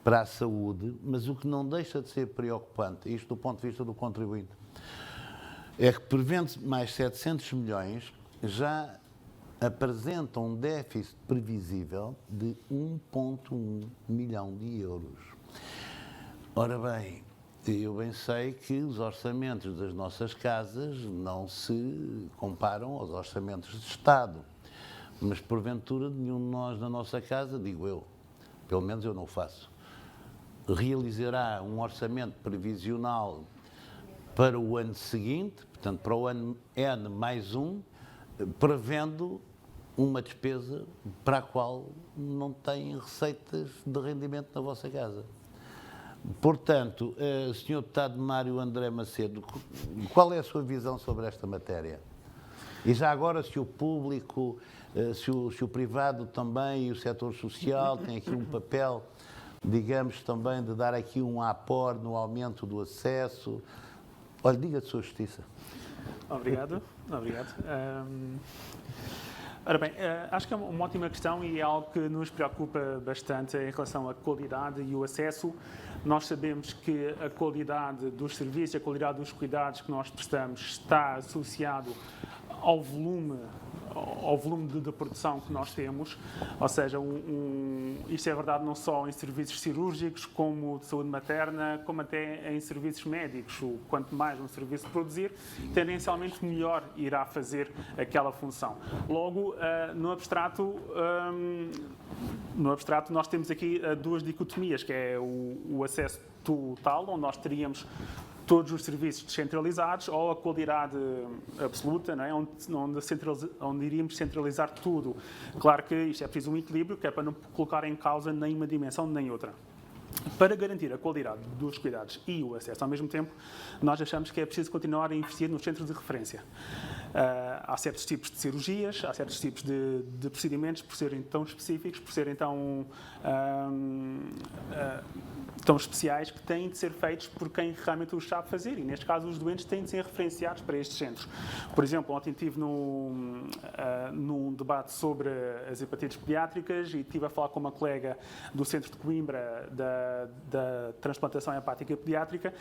Speaker 2: para a saúde, mas o que não deixa de ser preocupante, isto do ponto de vista do contribuinte, é que prevendo mais 700 milhões, já apresenta um déficit previsível de 1,1 milhão de euros. Ora bem, eu bem sei que os orçamentos das nossas casas não se comparam aos orçamentos de Estado, mas porventura nenhum de nós na nossa casa, digo eu, pelo menos eu não o faço, realizará um orçamento previsional para o ano seguinte, portanto para o ano N mais 1, prevendo uma despesa para a qual não tem receitas de rendimento na vossa casa. Portanto, Sr. Deputado Mário André Macedo, qual é a sua visão sobre esta matéria? E já agora, se o público, se o privado também e o setor social têm aqui um papel, digamos, também de dar aqui um aporte no aumento do acesso. Olha, diga de sua justiça.
Speaker 3: Obrigado. Ora bem, acho que é uma ótima questão e é algo que nos preocupa bastante em relação à qualidade e o acesso. Nós sabemos que a qualidade dos serviços, a qualidade dos cuidados que nós prestamos está associado ao volume ao volume de produção que nós temos, ou seja, isto é verdade não só em serviços cirúrgicos, como de saúde materna, como até em serviços médicos. Quanto mais um serviço produzir, tendencialmente melhor irá fazer aquela função. Logo, no abstrato nós temos aqui duas dicotomias, que é o acesso total, onde nós teríamos todos os serviços descentralizados, ou a qualidade absoluta, não é? onde iríamos centralizar tudo. Claro que isto é preciso um equilíbrio, que é para não colocar em causa nem uma dimensão nem outra. Para garantir a qualidade dos cuidados e o acesso ao mesmo tempo, nós achamos que é preciso continuar a investir nos centros de referência. Há certos tipos de cirurgias, há certos tipos de procedimentos, por serem tão específicos, por serem tão especiais, que têm de ser feitos por quem realmente os sabe fazer, e neste caso os doentes têm de ser referenciados para estes centros. Por exemplo, ontem estive num debate sobre as hepatites pediátricas e estive a falar com uma colega do Centro de Coimbra da transplantação hepática pediátrica,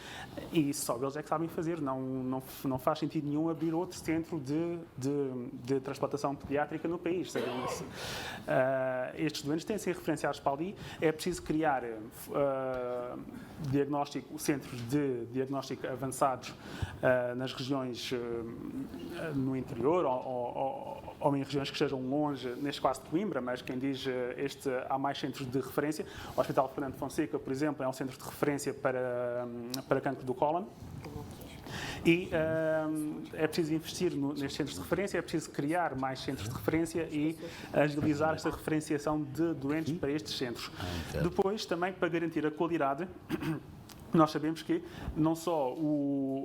Speaker 3: e só eles é que sabem fazer. Não faz sentido nenhum abrir outro centro de transplantação pediátrica no país. Estes doentes têm de ser referenciados para ali. É preciso criar centros de diagnóstico avançados nas regiões no interior ou em regiões que estejam longe, neste caso de Coimbra, mas quem diz há mais centros de referência. O Hospital Fernando Fonseca, por exemplo, é um centro de referência para cancro do cólon. E é preciso investir nestes centros de referência, é preciso criar mais centros de referência e agilizar esta referenciação de doentes para estes centros. Depois, também, para garantir a qualidade, nós sabemos que não só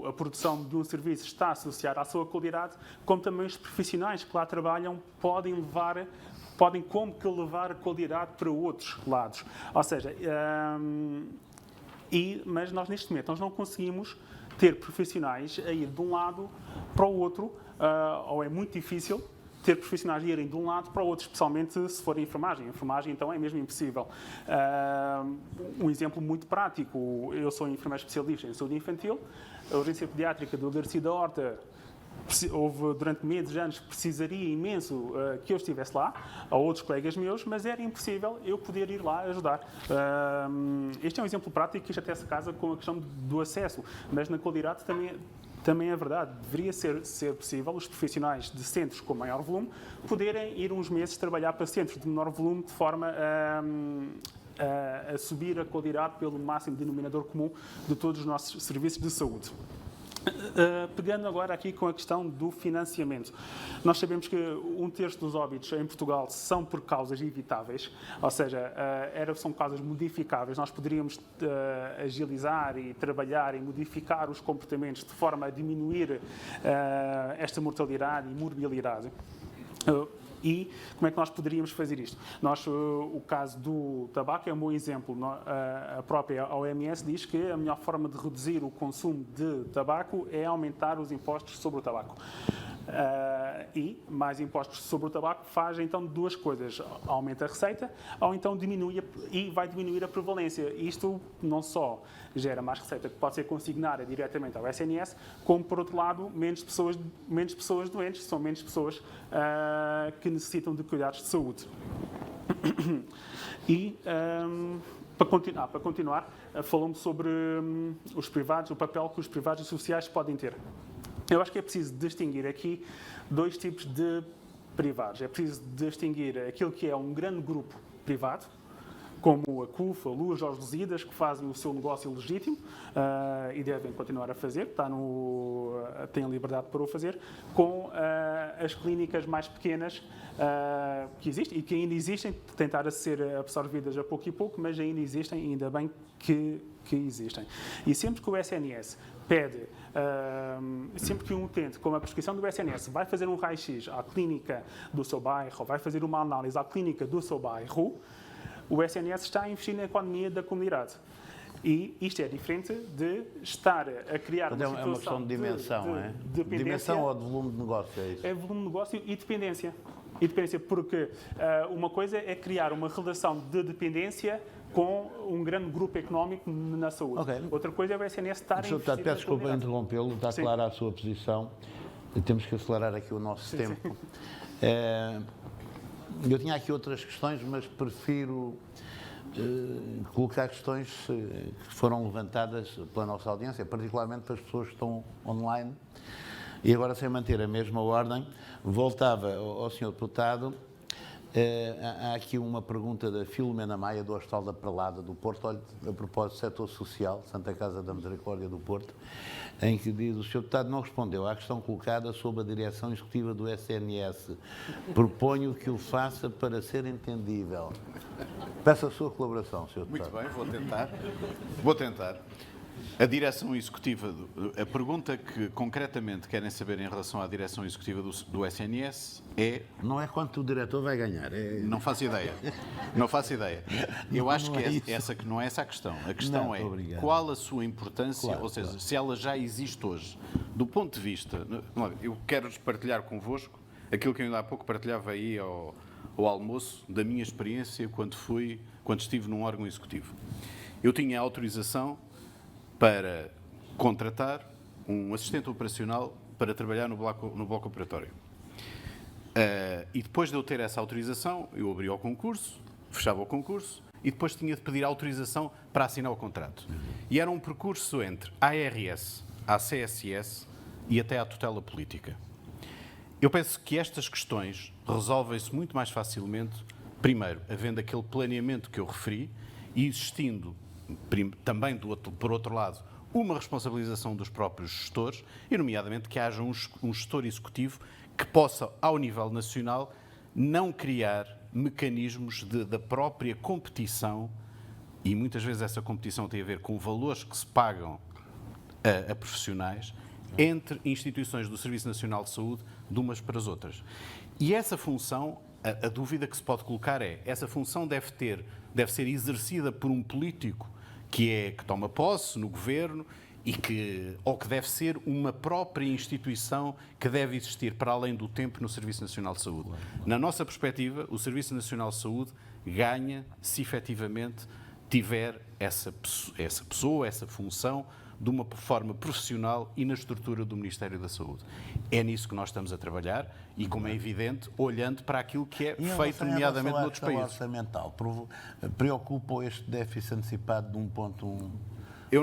Speaker 3: a produção de um serviço está associada à sua qualidade, como também os profissionais que lá trabalham podem como que levar a qualidade para outros lados. Ou seja, mas nós neste momento nós não conseguimos ter profissionais a ir de um lado para o outro, ou é muito difícil ter profissionais a irem de um lado para o outro, especialmente se for a enfermagem. A enfermagem, então, é mesmo impossível. Um exemplo muito prático: eu sou enfermeiro especialista em saúde infantil, a urgência pediátrica do Darcy da Horta houve durante meses, anos, que precisaria imenso que eu estivesse lá, ou outros colegas meus, mas era impossível eu poder ir lá ajudar. Este é um exemplo prático que isto até se casa com a questão do acesso, mas na qualidade também é verdade. Deveria ser possível os profissionais de centros com maior volume poderem ir uns meses trabalhar para centros de menor volume, de forma a subir a qualidade pelo máximo denominador comum de todos os nossos serviços de saúde. Pegando agora aqui com a questão do financiamento. Nós sabemos que 1/3 dos óbitos em Portugal são por causas evitáveis, ou seja, são causas modificáveis. Nós poderíamos agilizar e trabalhar e modificar os comportamentos de forma a diminuir esta mortalidade e morbilidade. E como é que nós poderíamos fazer isto? O caso do tabaco é um bom exemplo. A própria OMS diz que a melhor forma de reduzir o consumo de tabaco é aumentar os impostos sobre o tabaco. E mais impostos sobre o tabaco faz então duas coisas: aumenta a receita, ou então vai diminuir a prevalência. Isto não só gera mais receita que pode ser consignada diretamente ao SNS, como, por outro lado, menos pessoas doentes, são menos pessoas que necessitam de cuidados de saúde. E para continuar, falando sobre os privados, o papel que os privados e sociais podem ter. Eu acho que é preciso distinguir aqui dois tipos de privados. É preciso distinguir aquilo que é um grande grupo privado, como a CUF, a Luz, Jorge Lusíadas, que fazem o seu negócio legítimo e devem continuar a fazer, têm a liberdade para o fazer, com as clínicas mais pequenas que existem e que ainda existem, tentar a ser absorvidas a pouco e pouco, mas ainda existem, e ainda bem que existem. E sempre que o SNS pede, sempre que um utente com a prescrição do SNS vai fazer um raio-x à clínica do seu bairro, ou vai fazer uma análise à clínica do seu bairro, o SNS está a investir na economia da comunidade. E isto é diferente de estar a criar uma situação...
Speaker 2: É uma questão de dimensão, é?
Speaker 3: Dependência.
Speaker 2: Dimensão ou de volume de negócio, é isso?
Speaker 3: É volume de negócio e dependência. Porque uma coisa é criar uma relação de dependência com um grande grupo económico na saúde. Okay. Outra coisa é o SNS estar a investir...
Speaker 2: Peço desculpa interrompê-lo, está clara a sua posição. Temos que acelerar aqui o nosso tempo. Eu tinha aqui outras questões, mas prefiro colocar questões que foram levantadas pela nossa audiência, particularmente para as pessoas que estão online. E agora, sem manter a mesma ordem, voltava ao Sr. Deputado. Há aqui uma pergunta da Filomena Maia, do Hospital da Prelada do Porto, olha, a propósito do setor social, Santa Casa da Misericórdia do Porto, em que diz: o Sr. Deputado não respondeu à questão colocada sobre a direção executiva do SNS. Proponho que o faça para ser entendível. Peço a sua colaboração, Sr. Deputado.
Speaker 5: Muito bem, vou tentar. A direção executiva, a pergunta que concretamente querem saber em relação à direção executiva do SNS é...
Speaker 2: Não é quanto o diretor vai ganhar.
Speaker 5: Não faço ideia. Não faço ideia. Eu acho que não é essa a questão. A questão é qual a sua importância, ou seja, se ela já existe hoje. Do ponto de vista... Eu quero partilhar convosco aquilo que eu ainda há pouco partilhava aí ao almoço, da minha experiência quando estive num órgão executivo. Eu tinha autorização para contratar um assistente operacional para trabalhar no bloco operatório. E depois de eu ter essa autorização, eu abria o concurso, fechava o concurso e depois tinha de pedir autorização para assinar o contrato. E era um percurso entre a ARS, a CSS e até a tutela política. Eu penso que estas questões resolvem-se muito mais facilmente, primeiro, havendo aquele planeamento que eu referi e existindo também, por outro lado, uma responsabilização dos próprios gestores e, nomeadamente, que haja um gestor executivo que possa, ao nível nacional, não criar mecanismos da própria competição, e muitas vezes essa competição tem a ver com valores que se pagam a profissionais entre instituições do Serviço Nacional de Saúde de umas para as outras. E essa função, a dúvida que se pode colocar é, essa função deve ser exercida por um político que toma posse no governo ou que deve ser uma própria instituição que deve existir para além do tempo no Serviço Nacional de Saúde. Na nossa perspectiva, o Serviço Nacional de Saúde ganha se efetivamente tiver essa pessoa, essa função, de uma forma profissional e na estrutura do Ministério da Saúde. É nisso que nós estamos a trabalhar e, como é evidente, olhando para aquilo que é feito, nomeadamente noutros países.
Speaker 2: Orçamental, preocupa este déficit antecipado de 1,1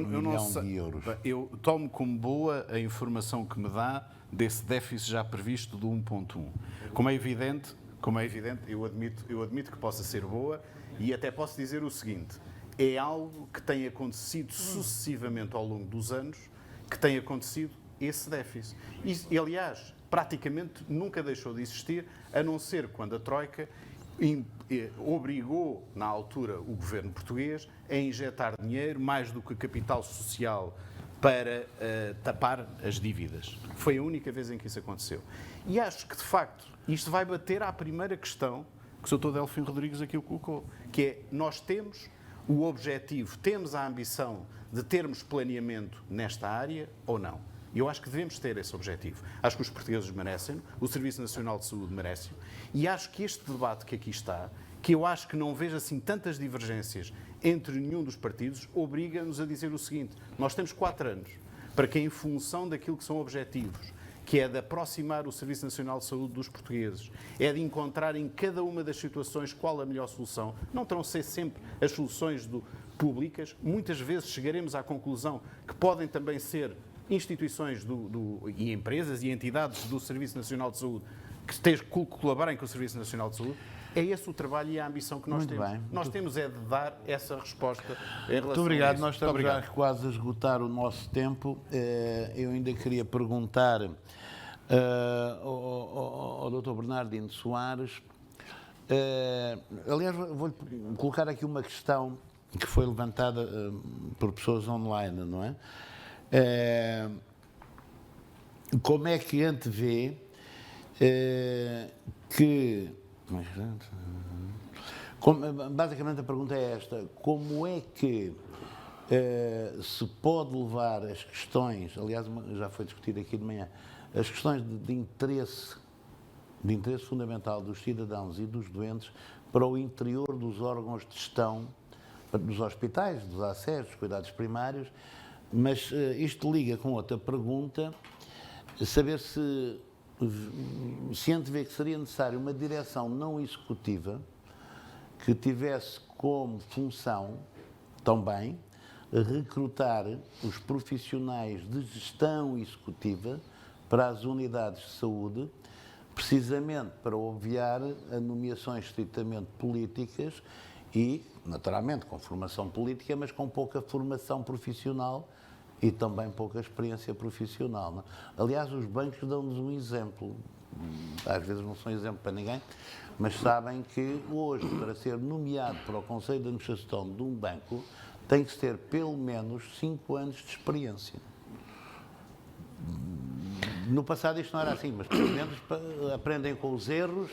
Speaker 2: milhão de euros?
Speaker 5: Eu tomo como boa a informação que me dá desse déficit já previsto do 1,1. Como é evidente, eu admito que possa ser boa e até posso dizer o seguinte: é algo que tem acontecido sucessivamente ao longo dos anos, que tem acontecido esse déficit. E, aliás, praticamente nunca deixou de existir, a não ser quando a Troika obrigou, na altura, o governo português a injetar dinheiro, mais do que capital social, para tapar as dívidas. Foi a única vez em que isso aconteceu. E acho que, de facto, isto vai bater à primeira questão que o Sr. Delfim Rodrigues aqui o colocou, que é, nós temos o objetivo, temos a ambição de termos planeamento nesta área ou não? Eu acho que devemos ter esse objetivo. Acho que os portugueses merecem, o Serviço Nacional de Saúde merece, e acho que este debate que aqui está, que eu acho que não vejo assim tantas divergências entre nenhum dos partidos, obriga-nos a dizer o seguinte: nós temos 4 anos para que, em função daquilo que são objetivos, que é de aproximar o Serviço Nacional de Saúde dos portugueses, é de encontrar em cada uma das situações qual a melhor solução. Não terão de ser sempre as soluções públicas. Muitas vezes chegaremos à conclusão que podem também ser instituições e empresas e entidades do Serviço Nacional de Saúde que colaborem com o Serviço Nacional de Saúde. É esse o trabalho e a ambição que nós temos. Nós temos é de dar essa resposta em relação
Speaker 2: Muito obrigado.
Speaker 5: a isso.
Speaker 2: Nós estamos já quase a esgotar o nosso tempo. Eu ainda queria perguntar ao Dr. Bernardino Soares. Aliás, vou-lhe colocar aqui uma questão que foi levantada por pessoas online, não é? Como é que antevê que... basicamente a pergunta é esta: como é que se pode levar as questões, aliás já foi discutido aqui de manhã, as questões de interesse fundamental dos cidadãos e dos doentes para o interior dos órgãos de gestão, dos hospitais, dos ACES, dos cuidados primários, mas isto liga com outra pergunta, saber se se antevê que seria necessário uma direção não executiva que tivesse como função também recrutar os profissionais de gestão executiva para as unidades de saúde, precisamente para obviar a nomeações estritamente políticas e, naturalmente, com formação política, mas com pouca formação profissional e também pouca experiência profissional. Não? Aliás, os bancos dão-nos um exemplo, às vezes não são exemplo para ninguém, mas sabem que hoje, para ser nomeado para o Conselho de Administração de um banco, tem que ter pelo menos 5 anos de experiência. No passado isto não era assim, mas pelo menos aprendem com os erros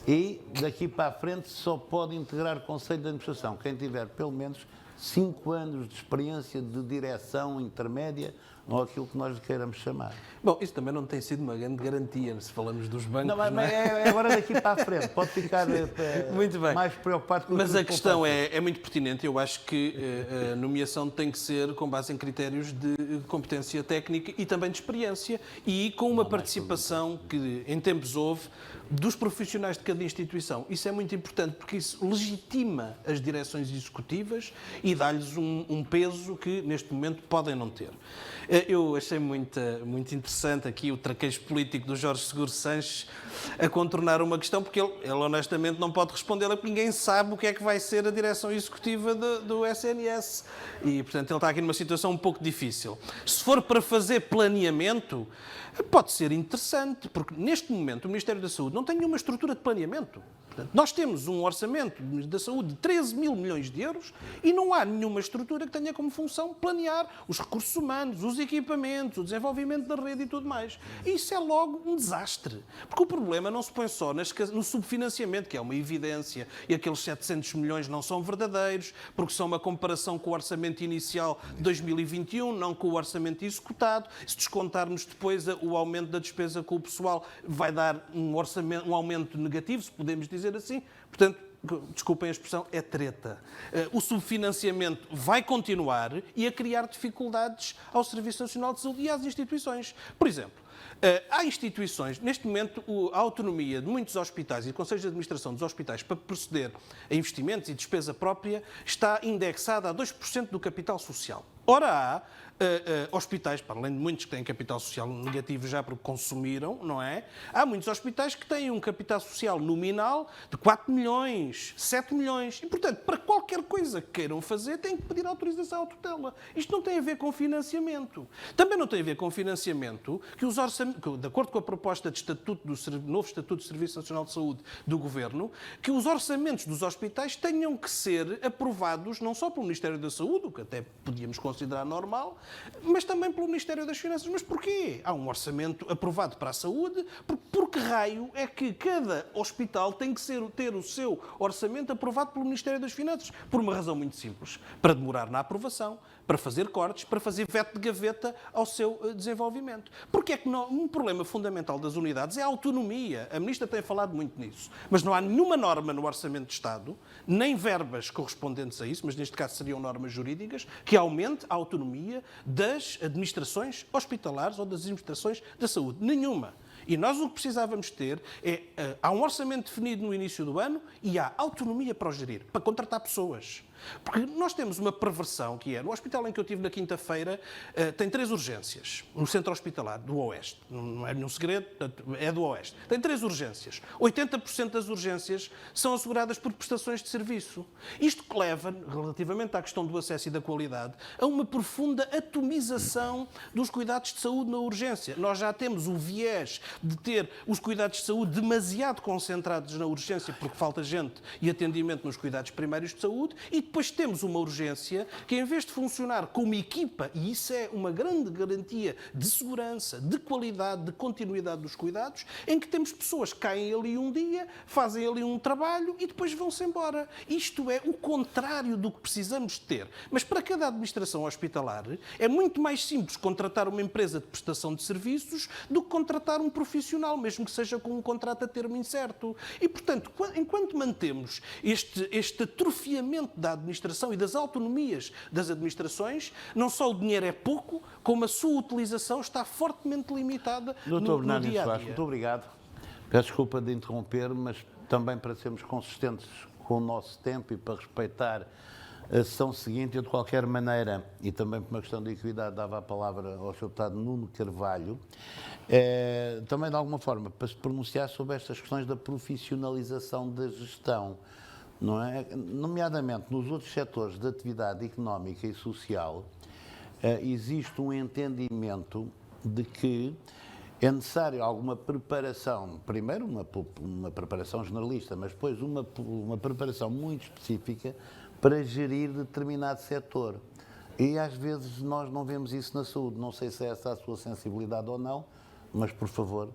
Speaker 2: e daqui para a frente só pode integrar o Conselho de Administração quem tiver pelo menos 5 anos de experiência de direção intermédia ou aquilo que nós queiramos chamar.
Speaker 4: Bom, isso também não tem sido uma grande garantia, se falamos dos bancos.
Speaker 2: Não, mas é agora daqui para a frente, pode ficar
Speaker 4: muito bem.
Speaker 2: mais preocupado com
Speaker 4: Mas a questão é muito pertinente. Eu acho que a nomeação tem que ser com base em critérios de competência técnica e também de experiência e com uma participação que em tempos houve dos profissionais de cada instituição. Isso é muito importante porque isso legitima as direções executivas e dá-lhes um peso que neste momento podem não ter. Eu achei muito interessante aqui o traquejo político do Jorge Seguro Sanches a contornar uma questão, porque ele honestamente não pode respondê-la, porque ninguém sabe o que é que vai ser a direção executiva do SNS. E, portanto, ele está aqui numa situação um pouco difícil. Se for para fazer planeamento, pode ser interessante, porque neste momento o Ministério da Saúde não tem nenhuma estrutura de planeamento. Portanto, nós temos um orçamento da saúde de 13 mil milhões de euros e não há nenhuma estrutura que tenha como função planear os recursos humanos, os equipamentos, o desenvolvimento da rede e tudo mais. Isso é logo um desastre. Porque o problema não se põe só no subfinanciamento, que é uma evidência, e aqueles 700 milhões não são verdadeiros, porque são uma comparação com o orçamento inicial de 2021, não com o orçamento executado. Se descontarmos depois o aumento da despesa com o pessoal, vai dar um aumento negativo, se podemos dizer assim. Portanto, desculpem a expressão, é treta. O subfinanciamento vai continuar e a criar dificuldades ao Serviço Nacional de Saúde e às instituições. Por exemplo, há instituições, neste momento, a autonomia de muitos hospitais e conselhos de administração dos hospitais para proceder a investimentos e despesa própria está indexada a 2% do capital social. Ora, há hospitais, para além de muitos que têm capital social negativo já porque consumiram, não é? Há muitos hospitais que têm um capital social nominal de 4 milhões, 7 milhões. E, portanto, para qualquer coisa que queiram fazer, têm que pedir autorização à tutela. Isto não tem a ver com financiamento. Também não tem a ver com financiamento que os orçamentos, de acordo com a proposta de estatuto novo Estatuto de Serviço Nacional de Saúde do Governo, que os orçamentos dos hospitais tenham que ser aprovados não só pelo Ministério da Saúde, o que até podíamos considerar normal, mas também pelo Ministério das Finanças. Mas porquê? Há um orçamento aprovado para a saúde, por que raio é que cada hospital tem que ter o seu orçamento aprovado pelo Ministério das Finanças? Por uma razão muito simples. Para demorar na aprovação, para fazer cortes, para fazer veto de gaveta ao seu desenvolvimento. Porque é que um problema fundamental das unidades é a autonomia. A Ministra tem falado muito nisso. Mas não há nenhuma norma no Orçamento de Estado, nem verbas correspondentes a isso, mas neste caso seriam normas jurídicas, que aumente a autonomia das administrações hospitalares ou das administrações da saúde. Nenhuma. E nós o que precisávamos ter é, há um orçamento definido no início do ano e há autonomia para o gerir, para contratar pessoas. Porque nós temos uma perversão que é, no hospital em que eu estive na quinta-feira, tem 3 urgências, no centro hospitalar do Oeste. Não é nenhum segredo, é do Oeste. Tem 3 urgências. 80% das urgências são asseguradas por prestações de serviço. Isto que leva, relativamente à questão do acesso e da qualidade, a uma profunda atomização dos cuidados de saúde na urgência. Nós já temos o viés de ter os cuidados de saúde demasiado concentrados na urgência porque falta gente e atendimento nos cuidados primários de saúde e depois temos uma urgência que, em vez de funcionar como equipa, e isso é uma grande garantia de segurança, de qualidade, de continuidade dos cuidados, em que temos pessoas que caem ali um dia, fazem ali um trabalho e depois vão-se embora. Isto é o contrário do que precisamos ter. Mas para cada administração hospitalar é muito mais simples contratar uma empresa de prestação de serviços do que contratar um profissional, mesmo que seja com um contrato a termo incerto. E, portanto, enquanto mantemos este atrofiamento da administração e das autonomias das administrações, não só o dinheiro é pouco, como a sua utilização está fortemente limitada
Speaker 2: Dr.
Speaker 4: no
Speaker 2: Bernardino
Speaker 4: dia a
Speaker 2: Soares,
Speaker 4: dia.
Speaker 2: muito obrigado. Peço desculpa de interromper, mas também para sermos consistentes com o nosso tempo e para respeitar a sessão seguinte, eu de qualquer maneira, e também por uma questão de equidade, dava a palavra ao Sr. Deputado Nuno Carvalho, também de alguma forma para se pronunciar sobre estas questões da profissionalização da gestão, não é? Nomeadamente nos outros setores de atividade económica e social, existe um entendimento de que é necessário alguma preparação, primeiro uma preparação generalista, mas depois uma preparação muito específica para gerir determinado setor. E às vezes nós não vemos isso na saúde. Não sei se é essa a sua sensibilidade ou não, mas por favor,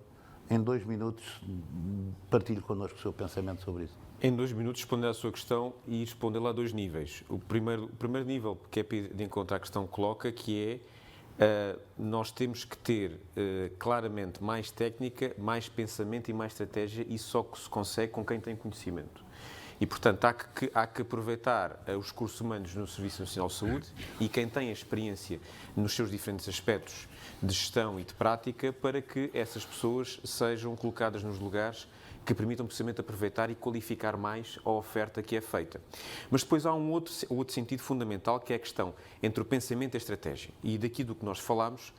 Speaker 2: em 2 minutos, partilhe connosco o seu pensamento sobre isso.
Speaker 6: Em 2 minutos, responder à sua questão e responder-la a 2 níveis. O primeiro nível, que é de encontro à questão que coloca, que é nós temos que ter claramente mais técnica, mais pensamento e mais estratégia, e só que se consegue com quem tem conhecimento. E, portanto, há que aproveitar os recursos humanos no Serviço Nacional de Saúde e quem tem a experiência nos seus diferentes aspectos de gestão e de prática para que essas pessoas sejam colocadas nos lugares que permitam precisamente aproveitar e qualificar mais a oferta que é feita. Mas depois há um outro sentido fundamental, que é a questão entre o pensamento e a estratégia. E daqui do que nós falamos,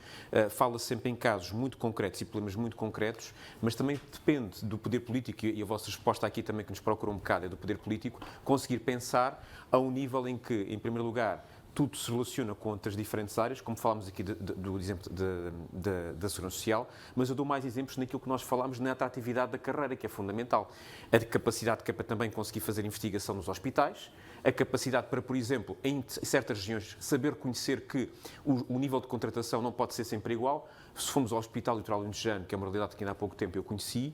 Speaker 6: fala-se sempre em casos muito concretos e problemas muito concretos, mas também depende do poder político, e a vossa resposta aqui também que nos procura um bocado é do poder político, conseguir pensar a um nível em que, em primeiro lugar, tudo se relaciona com outras diferentes áreas, como falámos aqui do exemplo da Segurança Social, mas eu dou mais exemplos naquilo que nós falámos na atratividade da carreira, que é fundamental. A capacidade que é para também conseguir fazer investigação nos hospitais, a capacidade para, por exemplo, em certas regiões, saber conhecer que o nível de contratação não pode ser sempre igual. Se fomos ao Hospital Litoral Alentejano, que é uma realidade que ainda há pouco tempo eu conheci,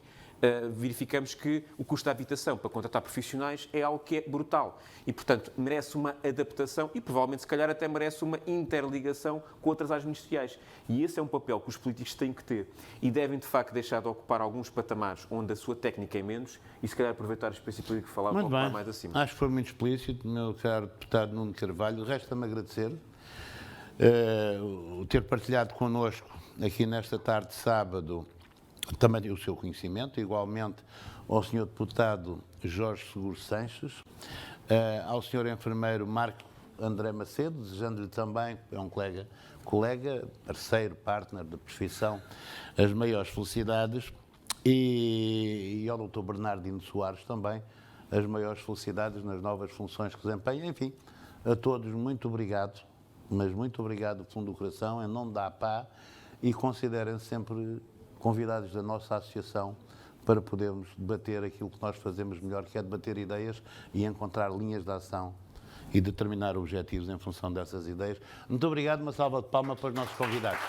Speaker 6: verificamos que o custo da habitação para contratar profissionais é algo que é brutal e, portanto, merece uma adaptação e, provavelmente, se calhar até merece uma interligação com outras áreas ministeriais. E esse é um papel que os políticos têm que ter e devem, de facto, deixar de ocupar alguns patamares onde a sua técnica é menos e, se calhar, aproveitar a experiência política que falava para ocupar mais acima.
Speaker 2: Acho que foi muito explícito, meu caro deputado Nuno Carvalho. Resta-me agradecer o ter partilhado connosco aqui nesta tarde de sábado também o seu conhecimento, igualmente ao Sr. Deputado Jorge Seguro Sanches, ao Sr. Enfermeiro Marco André Macedo, desejando-lhe também, é um colega, parceiro, partner de profissão, as maiores felicidades, e ao Dr. Bernardino Soares também, as maiores felicidades nas novas funções que desempenha. Enfim, a todos muito obrigado, mas muito obrigado do fundo do coração, em nome da APA, e considerem-se sempre convidados da nossa associação para podermos debater aquilo que nós fazemos melhor, que é debater ideias e encontrar linhas de ação e determinar objetivos em função dessas ideias. Muito obrigado, uma salva de palmas para os nossos convidados.